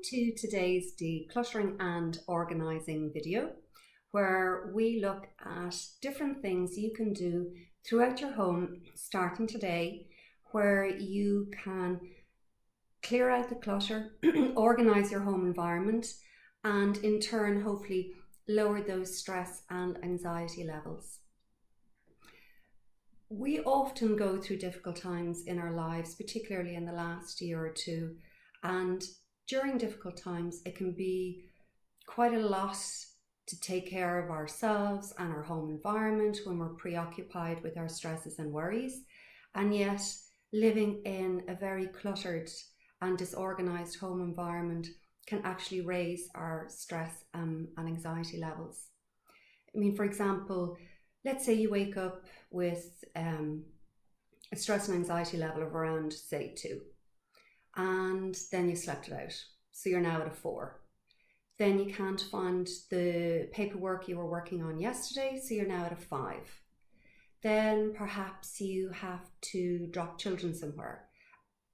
to today's decluttering and organising video, where we look at different things you can do throughout your home starting today, where you can clear out the clutter, organise your home environment, and in turn hopefully lower those stress and anxiety levels. We often go through difficult times in our lives, particularly in the last year or two, and during difficult times it can be quite a lot to take care of ourselves and our home environment when we're preoccupied with our stresses and worries, and yet living in a very cluttered and disorganized home environment can actually raise our stress and anxiety levels. I mean, for example, let's say you wake up with a stress and anxiety level of around, say, 2, and then you slept it out, so you're now at a 4. Then you can't find the paperwork you were working on yesterday, so you're now at a 5. Then perhaps you have to drop children somewhere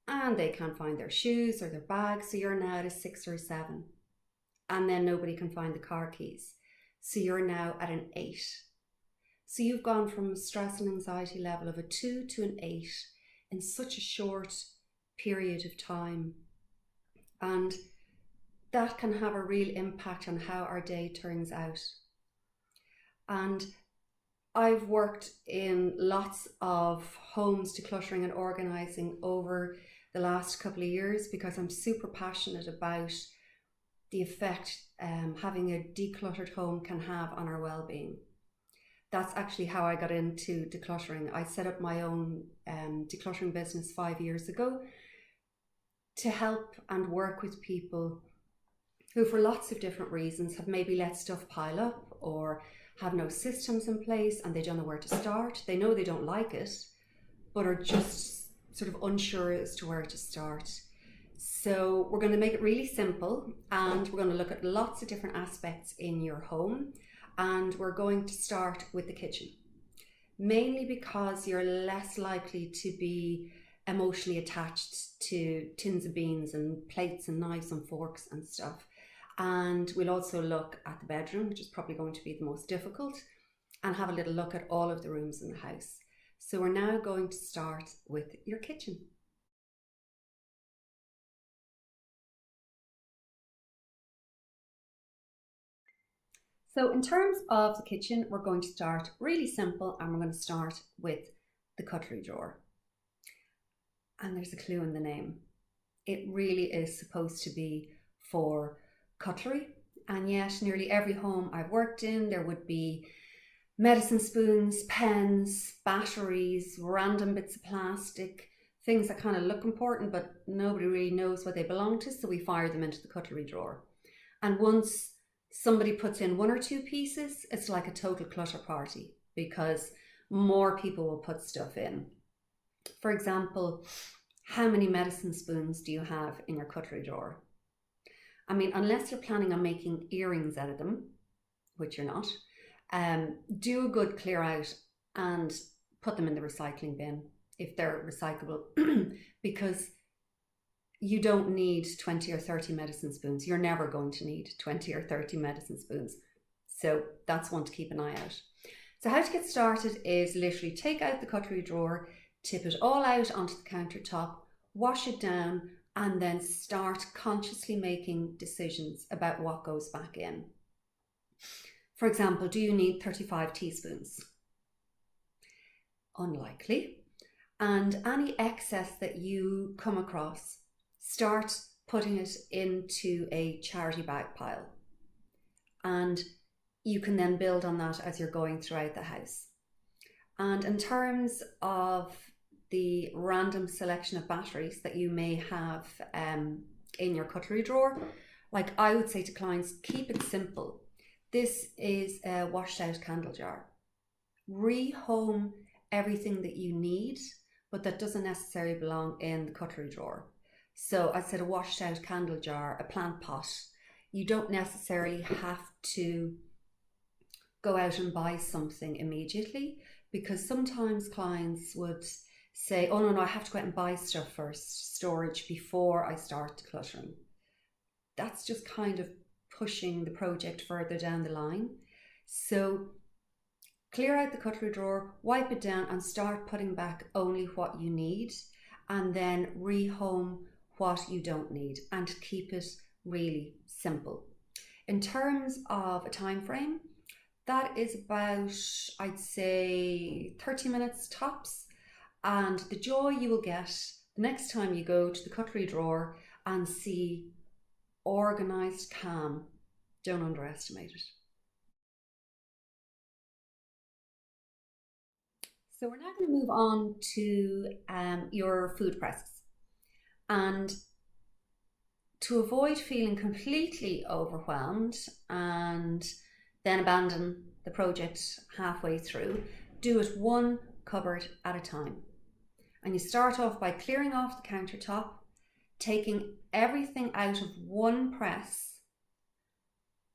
and they can't find their shoes or their bags, so you're now at a 6 or a 7. And then nobody can find the car keys, so you're now at an 8. So you've gone from a stress and anxiety level of a 2 to an 8 in such a short period of time. And that can have a real impact on how our day turns out. And I've worked in lots of homes decluttering and organising over the last couple of years because I'm super passionate about the effect having a decluttered home can have on our well-being. That's actually how I got into decluttering. I set up my own decluttering business 5 years ago to help and work with people who, for lots of different reasons, have maybe let stuff pile up or have no systems in place and they don't know where to start. They know they don't like it, but are just sort of unsure as to where to start. So we're going to make it really simple, and we're going to look at lots of different aspects in your home, and we're going to start with the kitchen, mainly because you're less likely to be emotionally attached to tins of beans and plates and knives and forks and stuff. And we'll also look at the bedroom, which is probably going to be the most difficult, and have a little look at all of the rooms in the house. So we're now going to start with your kitchen. So in terms of the kitchen, we're going to start really simple, and we're going to start with the cutlery drawer. And there's a clue in the name. It really is supposed to be for cutlery, and yet nearly every home I've worked in, there would be medicine spoons, pens, batteries, random bits of plastic, things that kind of look important but nobody really knows what they belong to, so we fire them into the cutlery drawer. And once somebody puts in 1 or 2 pieces, it's like a total clutter party because more people will put stuff in. For example, how many medicine spoons do you have in your cutlery drawer? I mean, unless you're planning on making earrings out of them, which you're not, do a good clear out and put them in the recycling bin if they're recyclable, because you don't need 20 or 30 medicine spoons. You're never going to need 20 or 30 medicine spoons. So that's one to keep an eye out. So how to get started is literally take out the cutlery drawer, tip it all out onto the countertop, wash it down, and then start consciously making decisions about what goes back in. For example, do you need 35 teaspoons? Unlikely. And any excess that you come across, start putting it into a charity bag pile. And you can then build on that as you're going throughout the house. And in terms of the random selection of batteries that you may have in your cutlery drawer, like I would say to clients, keep it simple. This is a washed out candle jar. Rehome everything that you need, but that doesn't necessarily belong in the cutlery drawer. So I said a washed out candle jar, a plant pot. You don't necessarily have to go out and buy something immediately, because sometimes clients would say, oh no, I have to go out and buy stuff first, storage, before I start decluttering. that's just kind of pushing the project further down the line. So clear out the cutlery drawer, wipe it down, and start putting back only what you need, and then rehome what you don't need, and keep it really simple. In terms of a time frame, that is about, I'd say, 30 minutes tops. And the joy you will get the next time you go to the cutlery drawer and see organised calm, don't underestimate it. So we're now going to move on to your food presses. And to avoid feeling completely overwhelmed and then abandon the project halfway through, do it one cupboard at a time. And you start off by clearing off the countertop, taking everything out of one press,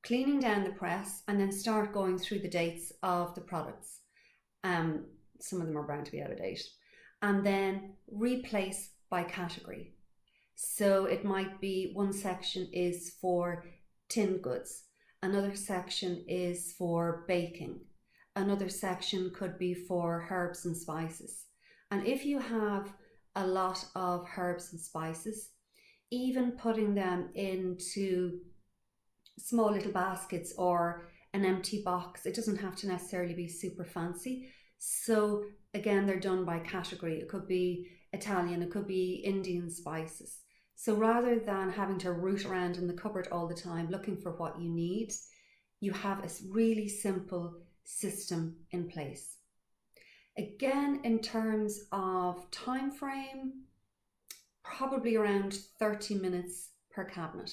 cleaning down the press, and then start going through the dates of the products. Some of them are bound to be out of date. And then replace by category. So it might be one section is for tinned goods, another section is for baking, another section could be for herbs and spices. And if you have a lot of herbs and spices, even putting them into small little baskets or an empty box, it doesn't have to necessarily be super fancy. So again, they're done by category. It could be Italian, it could be Indian spices. So rather than having to root around in the cupboard all the time looking for what you need, you have a really simple system in place. Again, in terms of time frame, probably around 30 minutes per cabinet.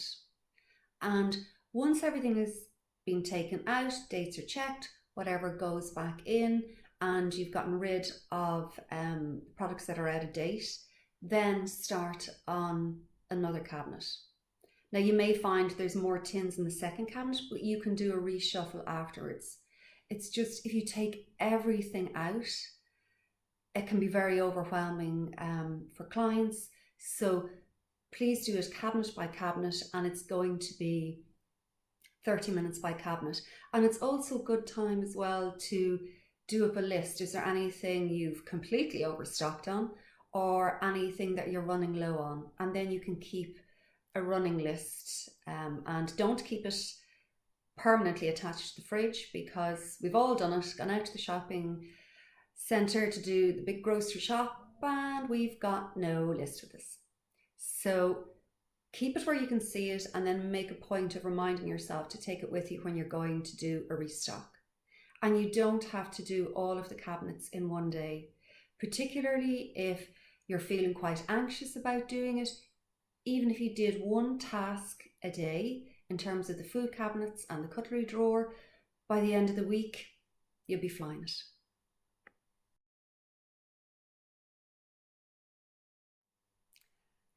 And once everything has been taken out, dates are checked, whatever goes back in, and you've gotten rid of products that are out of date, then start on another cabinet. Now you may find there's more tins in the second cabinet, but you can do a reshuffle afterwards. It's just, if you take everything out, it can be very overwhelming for clients. So please do it cabinet by cabinet, and it's going to be 30 minutes by cabinet. And it's also a good time as well to do up a list. Is there anything you've completely overstocked on, or anything that you're running low on? And then you can keep a running list, and don't keep it permanently attached to the fridge, because we've all done it, gone out to the shopping centre to do the big grocery shop, and we've got no list with us. So keep it where you can see it, and then make a point of reminding yourself to take it with you when you're going to do a restock. And you don't have to do all of the cabinets in one day, particularly if you're feeling quite anxious about doing it. Even if you did one task a day in terms of the food cabinets and the cutlery drawer, by the end of the week, you'll be flying it.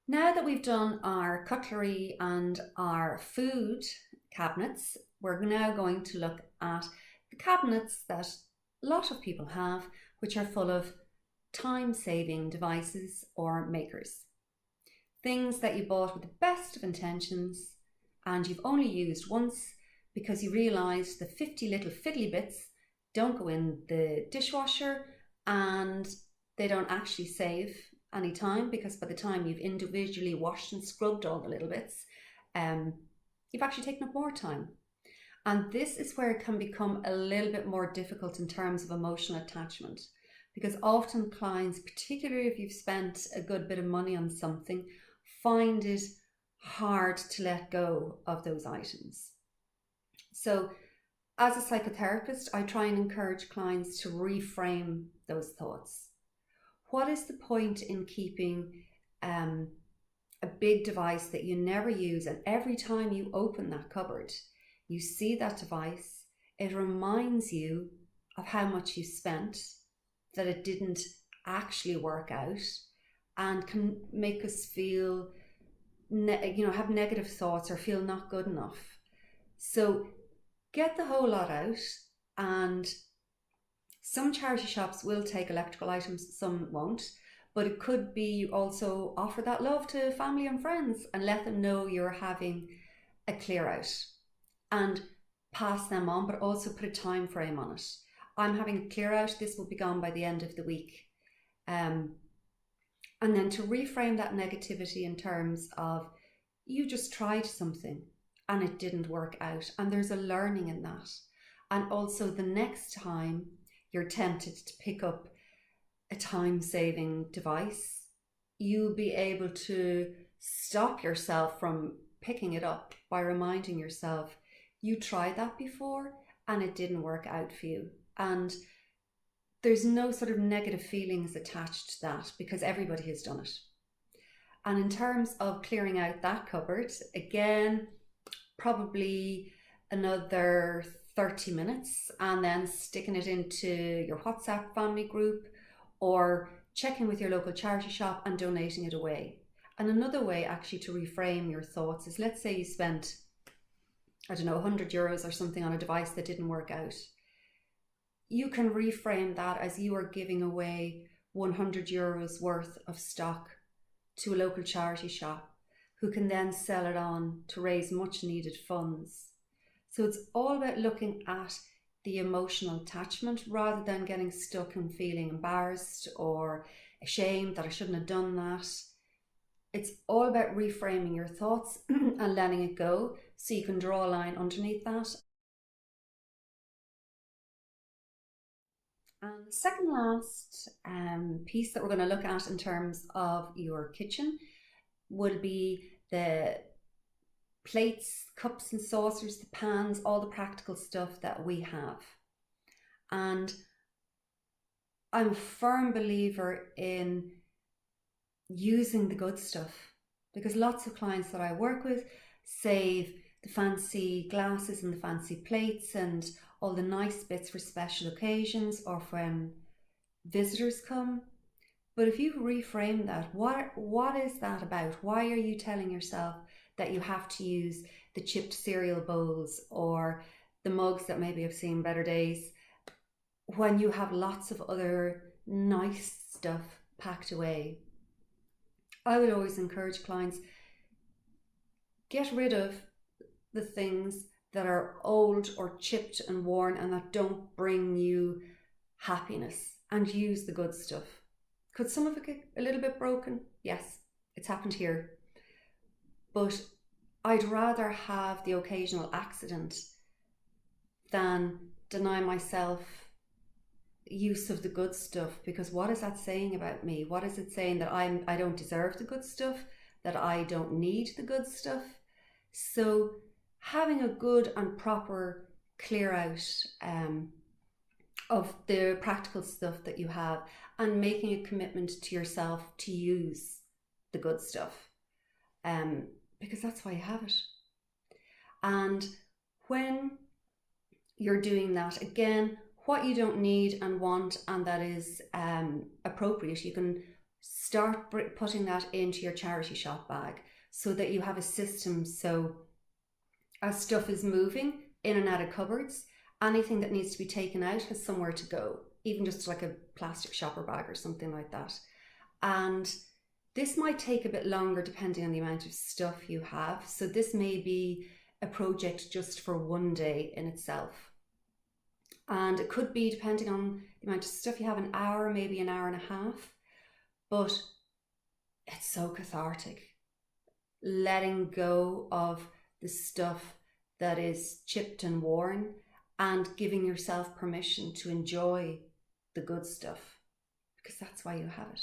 Now that we've done our cutlery and our food cabinets, we're now going to look at the cabinets that a lot of people have, which are full of time-saving devices or makers. Things that you bought with the best of intentions and you've only used once because you realised the 50 little fiddly bits don't go in the dishwasher, and they don't actually save any time, because by the time you've individually washed and scrubbed all the little bits, you've actually taken up more time. And this is where it can become a little bit more difficult in terms of emotional attachment, because often clients, particularly if you've spent a good bit of money on something, find it hard to let go of those items. So as a psychotherapist, I try and encourage clients to reframe those thoughts. What is the point in keeping a big device that you never use, and every time you open that cupboard, you see that device, it reminds you of how much you spent, that it didn't actually work out, and can make us feel, have negative thoughts or feel not good enough. So get the whole lot out, and some charity shops will take electrical items, some won't, but it could be you also offer that love to family and friends and let them know you're having a clear out and pass them on, but also put a time frame on it. I'm having a clear out, this will be gone by the end of the week. And then to reframe that negativity in terms of you just tried something and it didn't work out, and there's a learning in that. And also the next time you're tempted to pick up a time-saving device, you'll be able to stop yourself from picking it up by reminding yourself you tried that before and it didn't work out for you. And there's no sort of negative feelings attached to that because everybody has done it. And in terms of clearing out that cupboard, again, probably another 30 minutes and then sticking it into your WhatsApp family group or checking with your local charity shop and donating it away. And another way actually to reframe your thoughts is, let's say you spent, I don't know, €100 or something on a device that didn't work out. You can reframe that as you are giving away €100 worth of stock to a local charity shop who can then sell it on to raise much needed funds. So it's all about looking at the emotional attachment rather than getting stuck and feeling embarrassed or ashamed that I shouldn't have done that. It's all about reframing your thoughts and letting it go so you can draw a line underneath that. And the second last piece that we're going to look at in terms of your kitchen would be the plates, cups and saucers, the pans, all the practical stuff that we have. And I'm a firm believer in using the good stuff because lots of clients that I work with save the fancy glasses and the fancy plates and all the nice bits for special occasions or when visitors come. But if you reframe that, what is that about? Why are you telling yourself that you have to use the chipped cereal bowls or the mugs that maybe have seen better days when you have lots of other nice stuff packed away? I would always encourage clients, get rid of the things that are old or chipped and worn and that don't bring you happiness and use the good stuff. Could some of it get a little bit broken? Yes, it's happened here. But I'd rather have the occasional accident than deny myself use of the good stuff, because what is that saying about me? What is it saying? That I don't deserve the good stuff, that I don't need the good stuff? So having a good and proper clear out of the practical stuff that you have and making a commitment to yourself to use the good stuff, because that's why you have it. And when you're doing that, again, what you don't need and want and that is appropriate, you can start putting that into your charity shop bag so that you have a system. So as stuff is moving in and out of cupboards, anything that needs to be taken out has somewhere to go, even just like a plastic shopper bag or something like that. And this might take a bit longer depending on the amount of stuff you have. So this may be a project just for one day in itself. And it could be, depending on the amount of stuff you have, an hour, maybe an hour and a half. But it's so cathartic. Letting go of the stuff that is chipped and worn and giving yourself permission to enjoy the good stuff, because that's why you have it.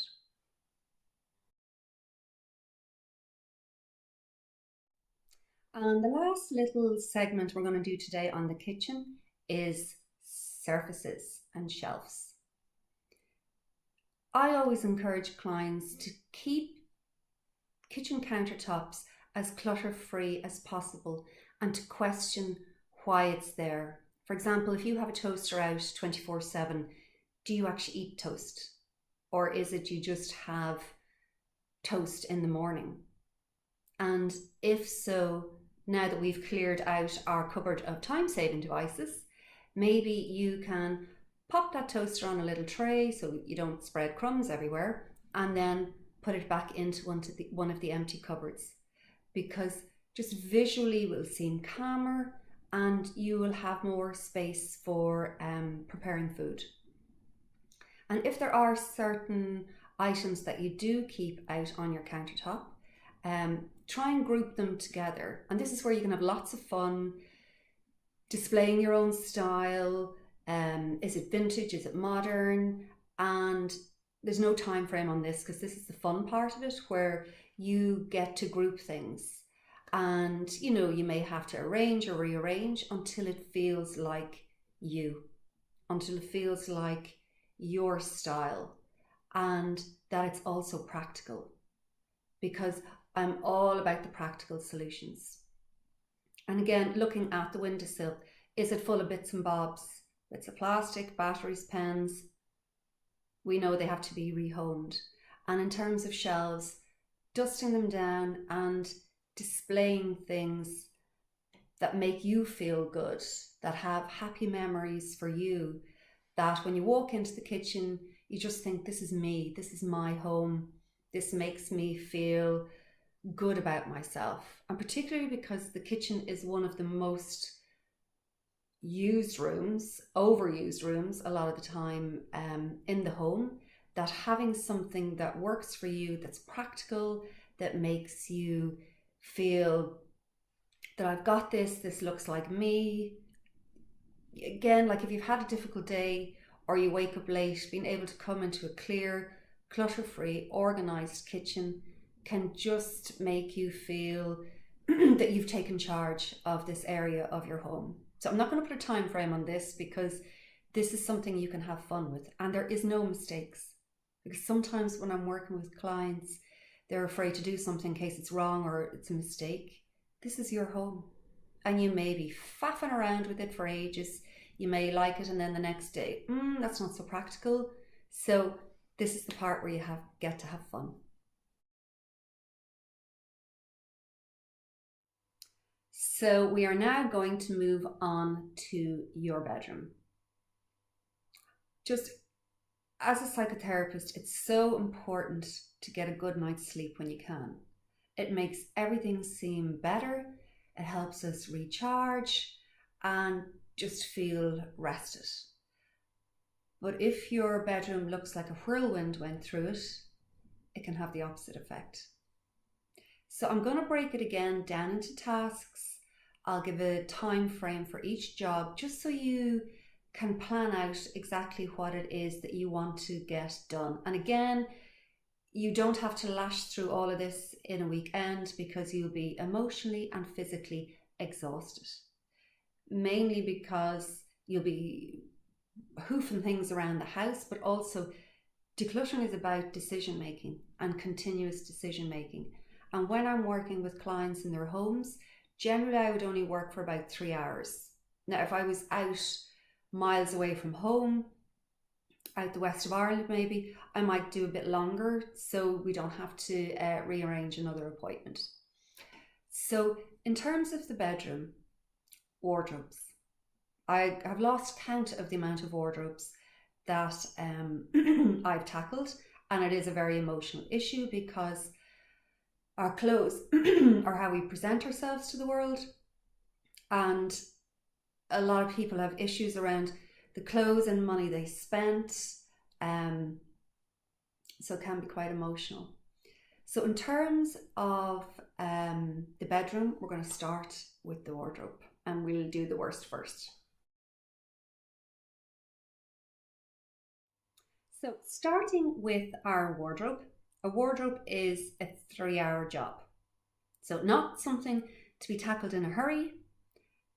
And the last little segment we're going to do today on the kitchen is surfaces and shelves. I always encourage clients to keep kitchen countertops as clutter-free as possible and to question why it's there. For example, if you have a toaster out 24/7, do you actually eat toast? Or is it you just have toast in the morning? And if so, now that we've cleared out our cupboard of time-saving devices, maybe you can pop that toaster on a little tray so you don't spread crumbs everywhere, and then put it back into one of the empty cupboards. Because just visually will seem calmer, and you will have more space for preparing food. And if there are certain items that you do keep out on your countertop, try and group them together. And this is where you can have lots of fun displaying your own style. Is it vintage? Is it modern? And there's no time frame on this, because this is the fun part of it, where you get to group things. And you may have to arrange or rearrange until it feels like you, until it feels like your style, and that it's also practical, because I'm all about the practical solutions. And again, looking at the windowsill, is it full of bits and bobs, bits of plastic, batteries, pens? We know they have to be rehomed. And in terms of shelves, dusting them down and displaying things that make you feel good, that have happy memories for you, that when you walk into the kitchen, you just think, this is me, this is my home, this makes me feel good about myself. And particularly because the kitchen is one of the most used rooms, overused rooms a lot of the time in the home, that having something that works for you, that's practical, that makes you feel that I've got this looks like me. Again, like if you've had a difficult day or you wake up late, being able to come into a clear, clutter-free, organized kitchen can just make you feel that you've taken charge of this area of your home. So I'm not going to put a time frame on this, because this is something you can have fun with, and there is no mistakes. Because sometimes when I'm working with clients, they're afraid to do something in case it's wrong or it's a mistake. This is your home, and you may be faffing around with it for ages. You may like it, and then the next day, that's not so practical. So this is the part where you get to have fun. So we are now going to move on to your bedroom. Just as a psychotherapist, it's so important to get a good night's sleep when you can. It makes everything seem better. It helps us recharge and just feel rested. But if your bedroom looks like a whirlwind went through it, it can have the opposite effect. So I'm going to break it again down into tasks. I'll give a time frame for each job, just so you can plan out exactly what it is that you want to get done. And again, you don't have to lash through all of this in a weekend, because you'll be emotionally and physically exhausted. Mainly because you'll be hoofing things around the house, but also decluttering is about decision making and continuous decision making. And when I'm working with clients in their homes, generally I would only work for about 3 hours. Now, if I was out miles away from home, out the west of Ireland maybe, I might do a bit longer, so we don't have to rearrange another appointment. So in terms of the bedroom, wardrobes. I have lost count of the amount of wardrobes that I've tackled, and it is a very emotional issue, because our clothes are how we present ourselves to the world, and a lot of people have issues around the clothes and money they spent, so it can be quite emotional. So in terms of the bedroom, we're going to start with the wardrobe, and we'll do the worst first. So starting with our wardrobe, a wardrobe is a 3-hour job. So not something to be tackled in a hurry,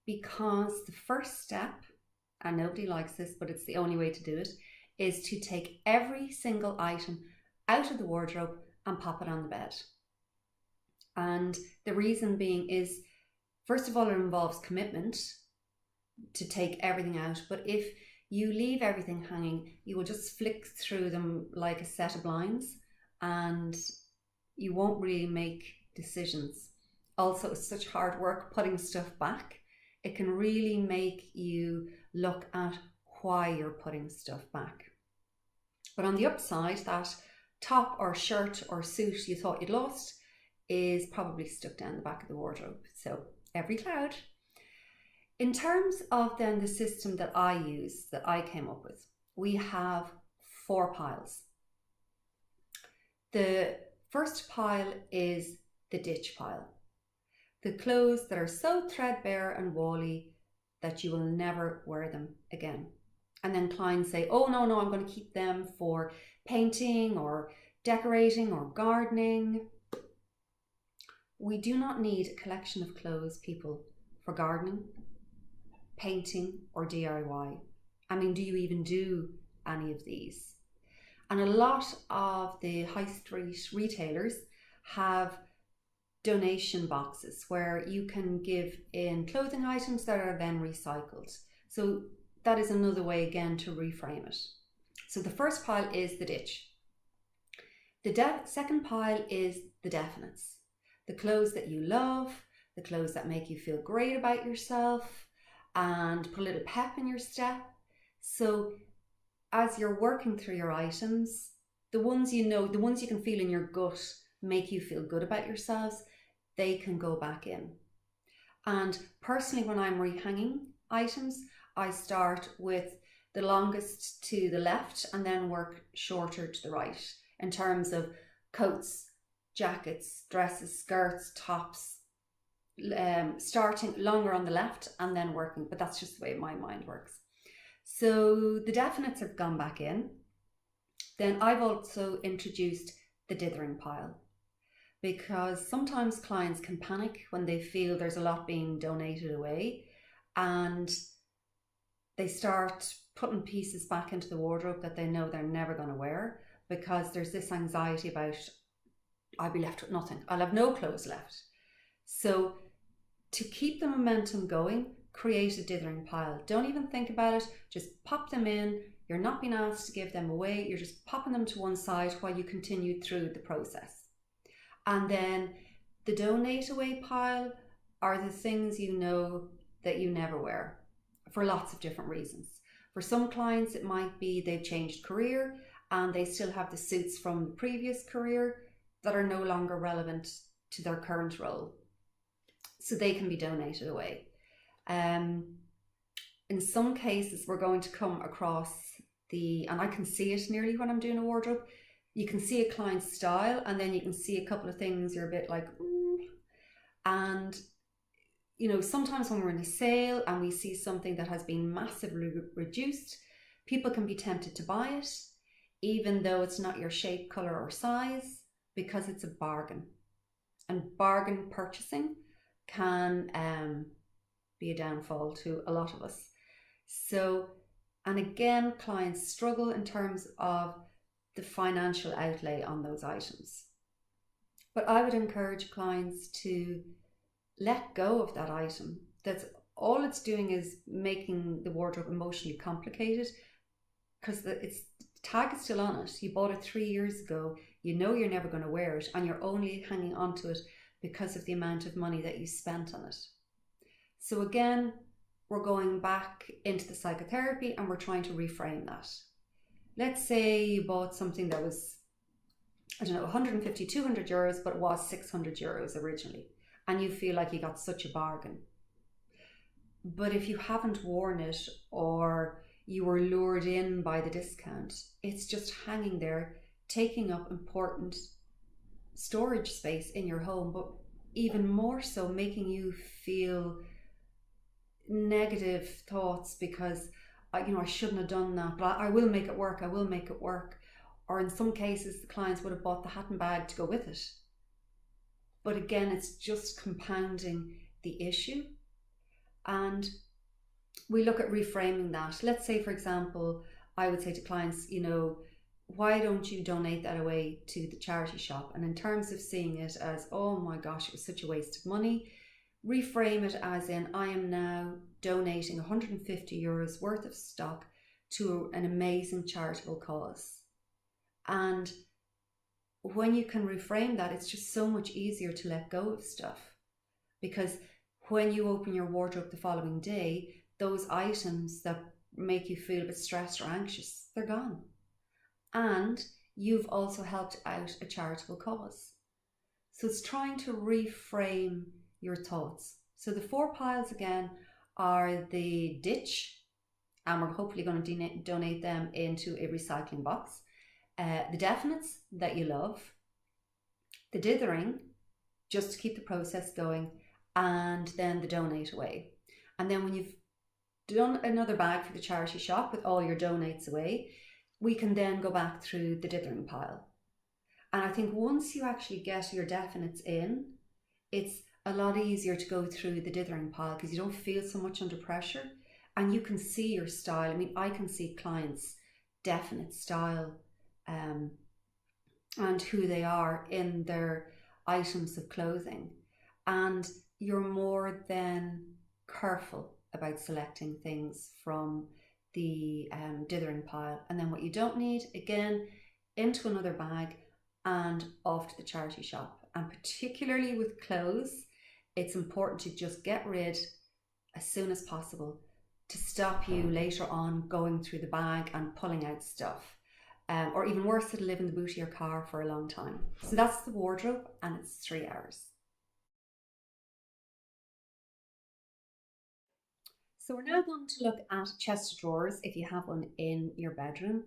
because the first step, and nobody likes this, but it's the only way to do it, is to take every single item out of the wardrobe and pop it on the bed. And the reason being is, first of all, it involves commitment to take everything out, but if you leave everything hanging, you will just flick through them like a set of blinds, and you won't really make decisions. Also, it's such hard work putting stuff back. It can really make you look at why you're putting stuff back. But on the upside, that top or shirt or suit you thought you'd lost is probably stuck down the back of the wardrobe. So every cloud. In terms of then the system that I use, that I came up with, we have 4 piles. The first pile is the ditch pile. The clothes that are so threadbare and wally that you will never wear them again. And then clients say, oh no, I'm going to keep them for painting or decorating or gardening. We do not need a collection of clothes, people, for gardening, painting or DIY. I mean, do you even do any of these? And a lot of the high street retailers have donation boxes where you can give in clothing items that are then recycled. So that is another way again to reframe it. So the first pile is the ditch. The second pile is the definites. The clothes that you love, the clothes that make you feel great about yourself and put a little pep in your step. So as you're working through your items, the ones you know, the ones you can feel in your gut make you feel good about yourselves, they can go back in. And personally, when I'm rehanging items, I start with the longest to the left and then work shorter to the right in terms of coats, jackets, dresses, skirts, tops, starting longer on the left and then working, but that's just the way my mind works. So the definites have gone back in. Then I've also introduced the dithering pile, because sometimes clients can panic when they feel there's a lot being donated away and they start putting pieces back into the wardrobe that they know they're never going to wear, because there's this anxiety about, I'll be left with nothing, I'll have no clothes left. So to keep the momentum going, create a dithering pile. Don't even think about it, just pop them in. You're not being asked to give them away, you're just popping them to one side while you continue through the process. And then the donate away pile are the things you know that you never wear for lots of different reasons. For some clients, it might be they've changed career and they still have the suits from the previous career that are no longer relevant to their current role. So they can be donated away. In some cases, we're going to come across and I can see it nearly when I'm doing a wardrobe, you can see a client's style and then you can see a couple of things you're a bit like, And, you know, sometimes when we're in a sale and we see something that has been massively reduced, people can be tempted to buy it, even though it's not your shape, color or size, because it's a bargain. And bargain purchasing can be a downfall to a lot of us. So, and again, clients struggle in terms of the financial outlay on those items. But I would encourage clients to let go of that item. That's all it's doing is making the wardrobe emotionally complicated, because the tag is still on it. You bought it 3 years ago, you know you're never going to wear it, and you're only hanging on to it because of the amount of money that you spent on it. So again, we're going back into the psychotherapy and we're trying to reframe that. Let's say you bought something that was, I don't know, 150, 200 euros, but it was 600 euros originally, and you feel like you got such a bargain. But if you haven't worn it or you were lured in by the discount, it's just hanging there, taking up important storage space in your home, but even more so making you feel negative thoughts because I shouldn't have done that, but I will make it work, Or in some cases, the clients would have bought the hat and bag to go with it. But again, it's just compounding the issue. And we look at reframing that. Let's say, for example, I would say to clients, why don't you donate that away to the charity shop? And in terms of seeing it as, oh my gosh, it was such a waste of money, reframe it as in, I am now donating 150 euros worth of stock to an amazing charitable cause. And when you can reframe that, it's just so much easier to let go of stuff, because when you open your wardrobe the following day, those items that make you feel a bit stressed or anxious, they're gone. And you've also helped out a charitable cause. So it's trying to reframe your thoughts. So the 4 piles again are the ditch, and we're hopefully going to donate them into a recycling box. The definites that you love, the dithering, just to keep the process going, and then the donate away. And then when you've done another bag for the charity shop with all your donates away, we can then go back through the dithering pile. And I think once you actually get your definites in, it's a lot easier to go through the dithering pile because you don't feel so much under pressure, and you can see your style. I mean, I can see clients' definite style and who they are in their items of clothing, and you're more than careful about selecting things from the dithering pile. And then what you don't need, again, into another bag and off to the charity shop. And particularly with clothes, it's important to just get rid as soon as possible to stop you later on going through the bag and pulling out stuff. Or even worse, it'll live in the boot of your car for a long time. So that's the wardrobe, and it's 3 hours. So we're now going to look at chest of drawers if you have one in your bedroom.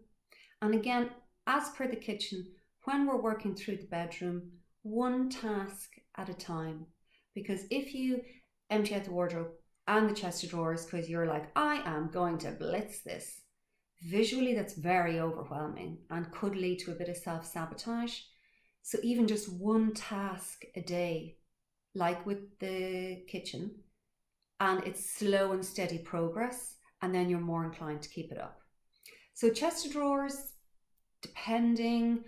And again, as per the kitchen, when we're working through the bedroom, one task at a time. Because if you empty out the wardrobe and the chest of drawers because you're like, I am going to blitz this, visually that's very overwhelming and could lead to a bit of self-sabotage. So even just one task a day, like with the kitchen, and it's slow and steady progress, and then you're more inclined to keep it up. So chest of drawers, depending,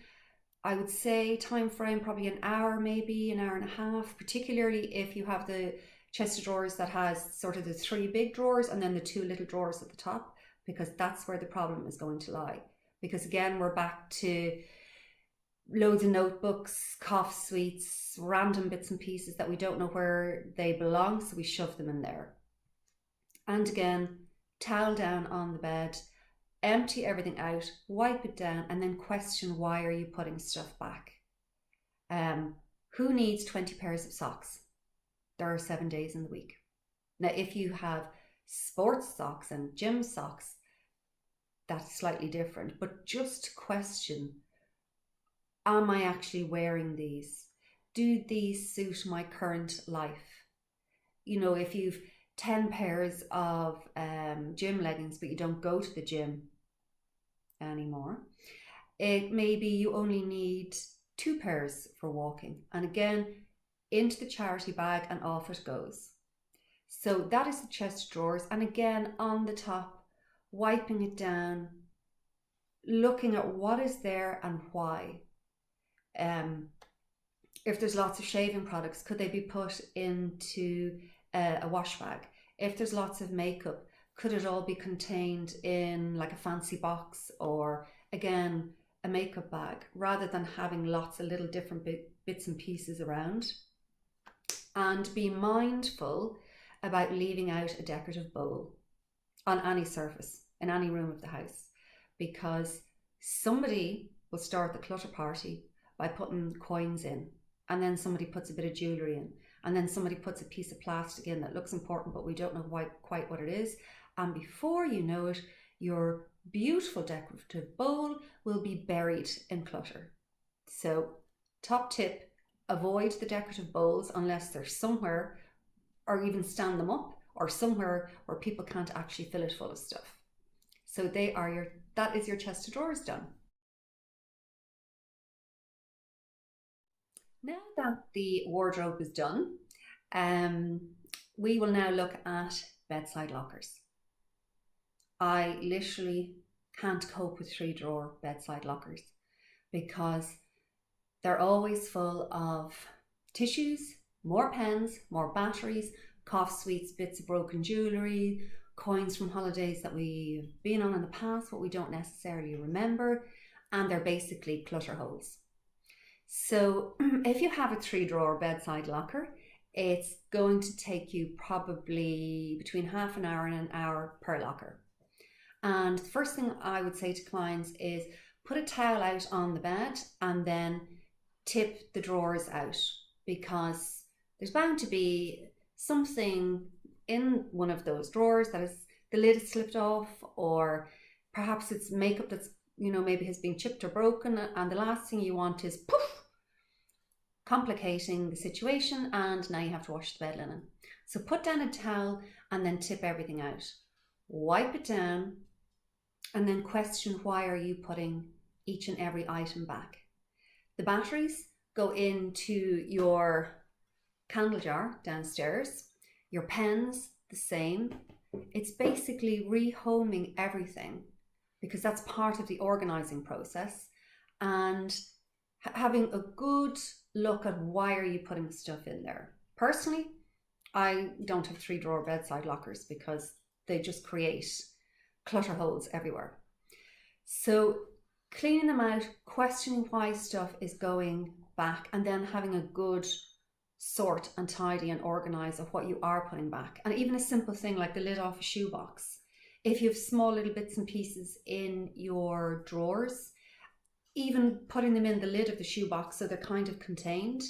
I would say time frame probably an hour, maybe an hour and a half, particularly if you have the chest of drawers that has sort of the 3 big drawers and then the 2 little drawers at the top, because that's where the problem is going to lie. Because again, we're back to loads of notebooks, cough sweets, random bits and pieces that we don't know where they belong, so we shove them in there. And again, towel down on the bed, empty everything out, wipe it down, and then question, why are you putting stuff back? Who needs 20 pairs of socks? There are 7 days in the week. Now, if you have sports socks and gym socks, that's slightly different, but just question, am I actually wearing these? Do these suit my current life? You know, if you've 10 pairs of gym leggings, but you don't go to the gym anymore, it maybe you only need 2 pairs for walking. And again, into the charity bag and off it goes. So that is the chest of drawers. And again, on the top, wiping it down, looking at what is there and why. If there's lots of shaving products, could they be put into a wash bag? If there's lots of makeup, could it all be contained in like a fancy box, or again, a makeup bag, rather than having lots of little different bits and pieces around? And be mindful about leaving out a decorative bowl on any surface, in any room of the house, because somebody will start the clutter party by putting coins in, and then somebody puts a bit of jewellery in, and then somebody puts a piece of plastic in that looks important but we don't know quite what it is, and before you know it, your beautiful decorative bowl will be buried in clutter. So top tip, avoid the decorative bowls unless they're somewhere, or even stand them up, or somewhere where people can't actually fill it full of stuff. So that is your chest of drawers done. Now that the wardrobe is done, we will now look at bedside lockers. I literally can't cope with 3-drawer bedside lockers because they're always full of tissues, more pens, more batteries, cough sweets, bits of broken jewellery, coins from holidays that we've been on in the past, what we don't necessarily remember, and they're basically clutter holes. So if you have a 3-drawer bedside locker, it's going to take you probably between half an hour and an hour per locker. And the first thing I would say to clients is put a towel out on the bed and then tip the drawers out. because there's bound to be something in one of those drawers that is, the lid is slipped off, or perhaps it's makeup that's, maybe has been chipped or broken, and the last thing you want is poof, complicating the situation, and now you have to wash the bed linen. So put down a towel and then tip everything out. Wipe it down and then question, why are you putting each and every item back? The batteries go into your candle jar downstairs. Your pens, the same. It's basically rehoming everything, because that's part of the organizing process, and having a good look at why are you putting stuff in there. Personally, I don't have 3-drawer bedside lockers because they just create clutter holes everywhere. So cleaning them out, questioning why stuff is going back, and then having a good sort and tidy and organize of what you are putting back. And even a simple thing like the lid off a shoebox. If you have small little bits and pieces in your drawers, even putting them in the lid of the shoebox so they're kind of contained.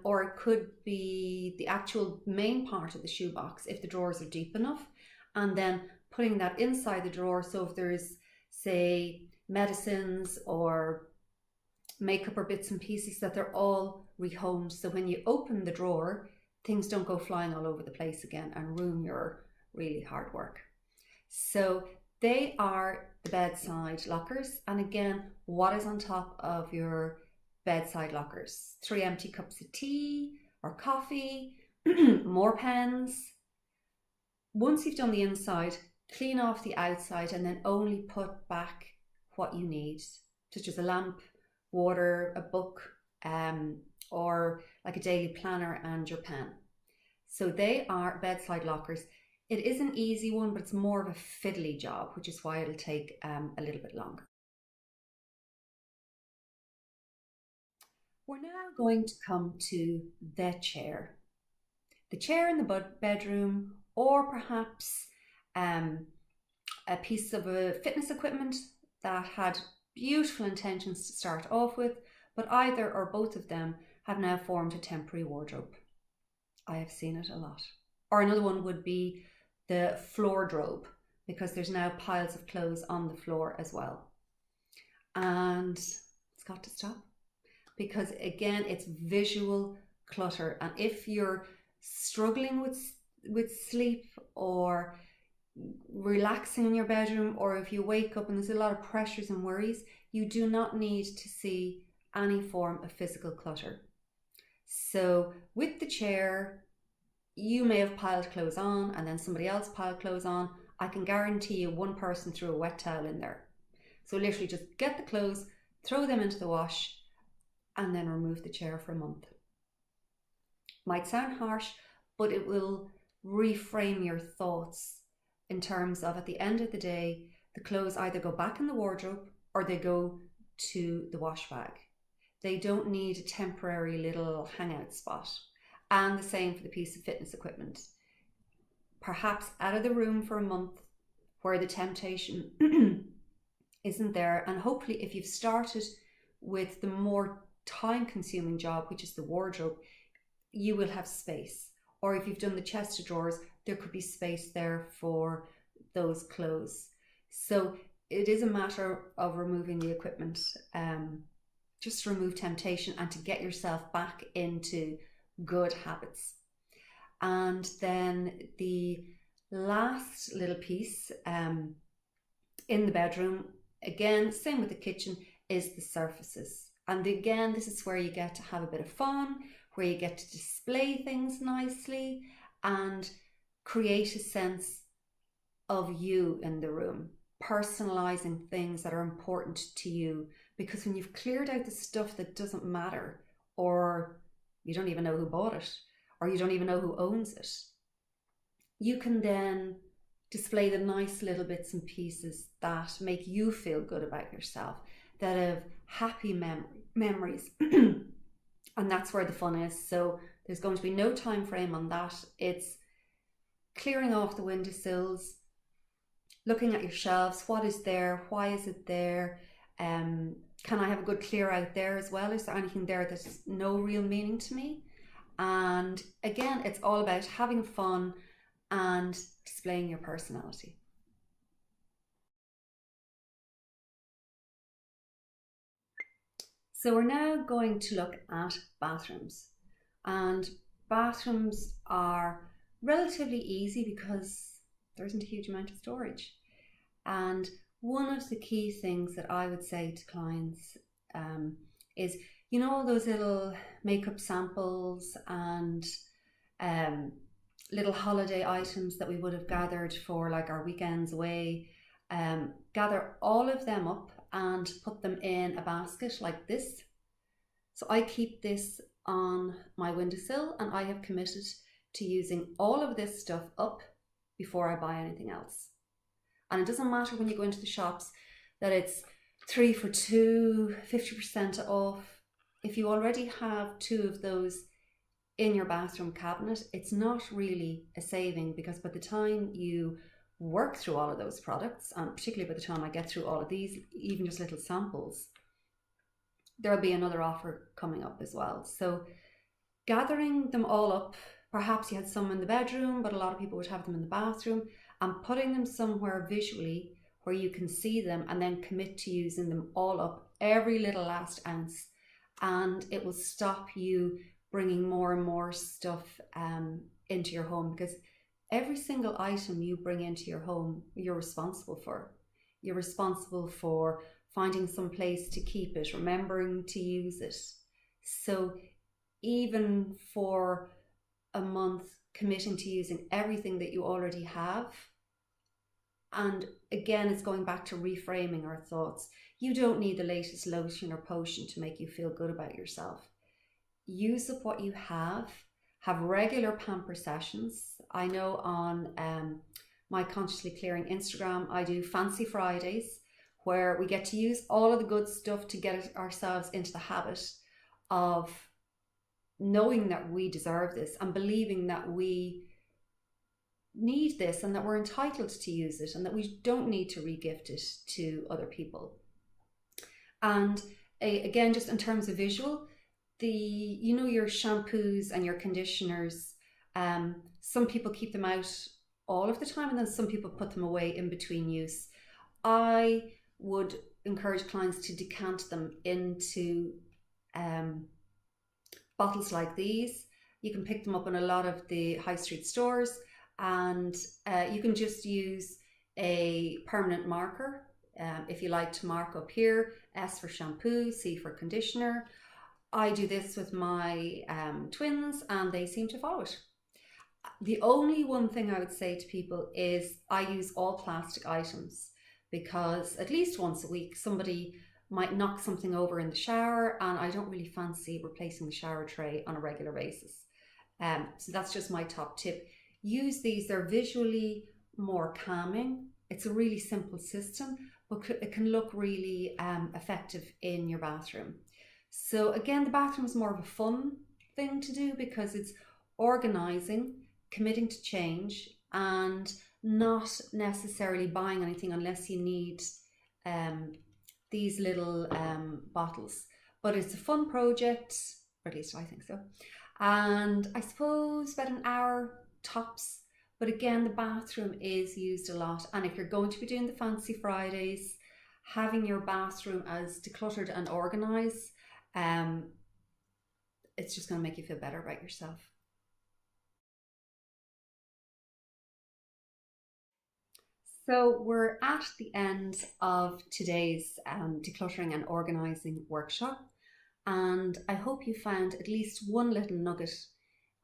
Or it could be the actual main part of the shoebox if the drawers are deep enough, and then putting that inside the drawer. So if there's, say, medicines or makeup or bits and pieces, that they're all rehomed. So when you open the drawer, things don't go flying all over the place again and ruin your really hard work. So they are the bedside lockers. And again, what is on top of your bedside lockers? 3 empty cups of tea or coffee, more pens. Once you've done the inside, clean off the outside and then only put back what you need, such as a lamp, water, a book, or like a daily planner and your pen. So they are bedside lockers. It is an easy one, but it's more of a fiddly job, which is why it'll take a little bit longer. We're now going to come to the chair. The chair in the bedroom, or perhaps a piece of fitness equipment that had beautiful intentions to start off with, but either or both of them have now formed a temporary wardrobe. I have seen it a lot. Or another one would be the floor drobe, because there's now piles of clothes on the floor as well. And it's got to stop, because again, it's visual clutter. And if you're struggling with sleep or relaxing in your bedroom, or if you wake up and there's a lot of pressures and worries, you do not need to see any form of physical clutter. So with the chair, you may have piled clothes on and then somebody else piled clothes on. I can guarantee you one person threw a wet towel in there. So literally just get the clothes, throw them into the wash, and then remove the chair for a month. Might sound harsh, but it will reframe your thoughts in terms of, at the end of the day, the clothes either go back in the wardrobe or they go to the wash bag. They don't need a temporary little hangout spot. And the same for the piece of fitness equipment. Perhaps out of the room for a month where the temptation isn't there. And hopefully if you've started with the more time-consuming job, which is the wardrobe, you will have space. Or if you've done the chest of drawers, there could be space there for those clothes. So it is a matter of removing the equipment, just to remove temptation and to get yourself back into good habits. And then the last little piece in the bedroom, again, same with the kitchen, is the surfaces. And again, this is where you get to have a bit of fun, where you get to display things nicely and create a sense of you in the room, personalizing things that are important to you. Because when you've cleared out the stuff that doesn't matter, or you don't even know who bought it, or you don't even know who owns it, you can then display the nice little bits and pieces that make you feel good about yourself, that have happy memories. And that's where the fun is. So there's going to be no time frame on that. It's clearing off the windowsills, looking at your shelves, what is there, why is it there, can I have a good clear out there as well? Is there anything there that's no real meaning to me? And again, it's all about having fun and displaying your personality. So we're now going to look at bathrooms. And bathrooms are relatively easy because there isn't a huge amount of storage. And one of the key things that I would say to clients is, you know, all those little makeup samples and little holiday items that we would have gathered for like our weekends away, gather all of them up and put them in a basket like this. So I keep this on my windowsill, and I have committed to using all of this stuff up before I buy anything else. And it doesn't matter when you go into the shops that it's 3 for 2, 50% off. If you already have 2 of those in your bathroom cabinet, it's not really a saving, because by the time you work through all of those products, and particularly by the time I get through all of these, even just little samples, there'll be another offer coming up as well. So gathering them all up, perhaps you had some in the bedroom, but a lot of people would have them in the bathroom, and putting them somewhere visually where you can see them, and then commit to using them all up, every little last ounce, and it will stop you bringing more and more stuff into your home, because every single item you bring into your home, you're responsible for. You're responsible for finding some place to keep it, remembering to use it. So even for a month, committing to using everything that you already have. And again, it's going back to reframing our thoughts. You don't need the latest lotion or potion to make you feel good about yourself. Use up what you have regular pamper sessions. I know on my Consciously Clearing Instagram, I do Fancy Fridays, where we get to use all of the good stuff to get ourselves into the habit of knowing that we deserve this and believing that we need this and that we're entitled to use it and that we don't need to re-gift it to other people. And again, just in terms of visual, your shampoos and your conditioners, some people keep them out all of the time, and then some people put them away in between use. I would encourage clients to decant them into bottles like these. You can pick them up in a lot of the high street stores, and you can just use a permanent marker. If you like to mark up here, S for shampoo, C for conditioner. I do this with my twins, and they seem to follow it. The only one thing I would say to people is I use all plastic items, because at least once a week somebody might knock something over in the shower, and I don't really fancy replacing the shower tray on a regular basis. So that's just my top tip. Use these, they're visually more calming. It's a really simple system, but it can look really effective in your bathroom. So again, the bathroom is more of a fun thing to do, because it's organizing, committing to change, and not necessarily buying anything unless you need these little bottles. But it's a fun project, or at least I think so. And I suppose about an hour tops. But again, the bathroom is used a lot. And if you're going to be doing the Fancy Fridays, having your bathroom as decluttered and organized, it's just going to make you feel better about yourself. So we're at the end of today's decluttering and organizing workshop, and I hope you found at least one little nugget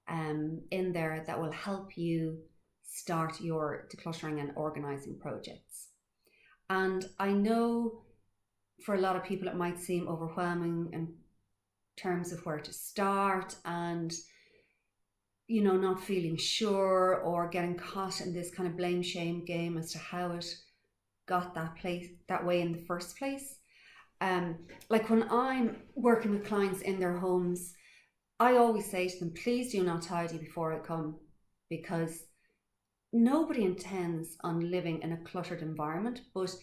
in there that will help you start your decluttering and organizing projects. And I know for a lot of people it might seem overwhelming in terms of where to start, and not feeling sure, or getting caught in this kind of blame shame game as to how it got that way in the first place. Like when I'm working with clients in their homes, I always say to them, please do not tidy before I come, because nobody intends on living in a cluttered environment, but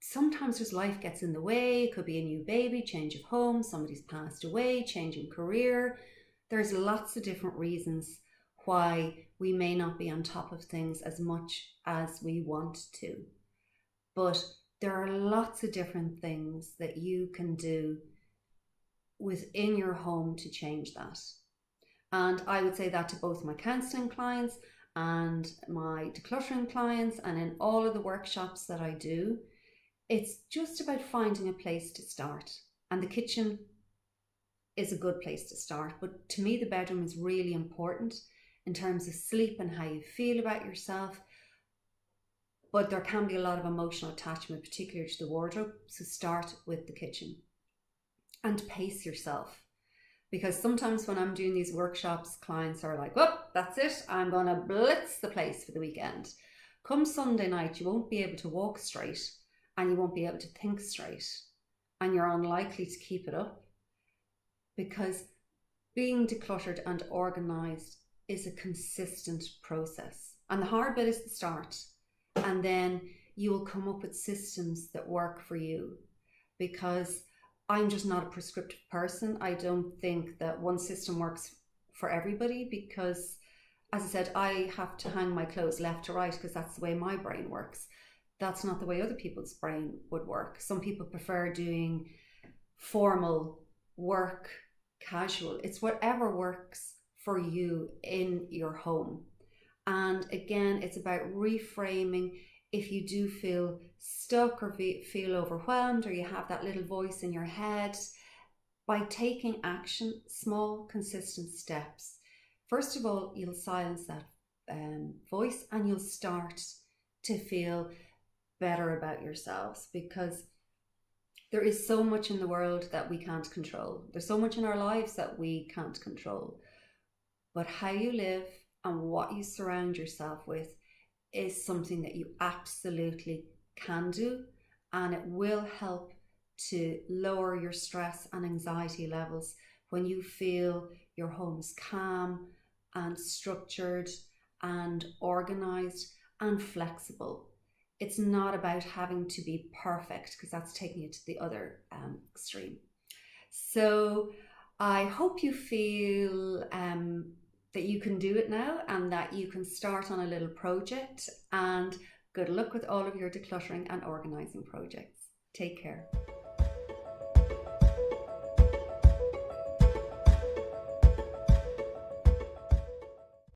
sometimes just life gets in the way. It could be a new baby, change of home, somebody's passed away, changing career. There's lots of different reasons why we may not be on top of things as much as we want to. But there are lots of different things that you can do within your home to change that. And I would say that to both my counselling clients and my decluttering clients, and in all of the workshops that I do. It's just about finding a place to start. And the kitchen is a good place to start. But to me, the bedroom is really important in terms of sleep and how you feel about yourself. But there can be a lot of emotional attachment, particularly to the wardrobe. So start with the kitchen and pace yourself. Because sometimes when I'm doing these workshops, clients are like, oh, that's it. I'm going to blitz the place for the weekend. Come Sunday night, you won't be able to walk straight and you won't be able to think straight. And you're unlikely to keep it up, because being decluttered and organised is a consistent process. And the hard bit is the start. And then you will come up with systems that work for you, because I'm just not a prescriptive person. I don't think that one system works for everybody, because, as I said, I have to hang my clothes left to right because that's the way my brain works. That's not the way other people's brain would work. Some people prefer doing formal work, casual. It's whatever works for you in your home. And again, it's about reframing. If you do feel stuck or feel overwhelmed, or you have that little voice in your head, by taking action, small, consistent steps, first of all, you'll silence that voice and you'll start to feel better about yourselves, because there is so much in the world that we can't control. There's so much in our lives that we can't control. But how you live and what you surround yourself with is something that you absolutely can do, and it will help to lower your stress and anxiety levels when you feel your home's calm and structured and organized and flexible. It's not about having to be perfect, because that's taking it to the other extreme. So I hope you feel that you can do it now, and that you can start on a little project. And good luck with all of your decluttering and organising projects. Take care.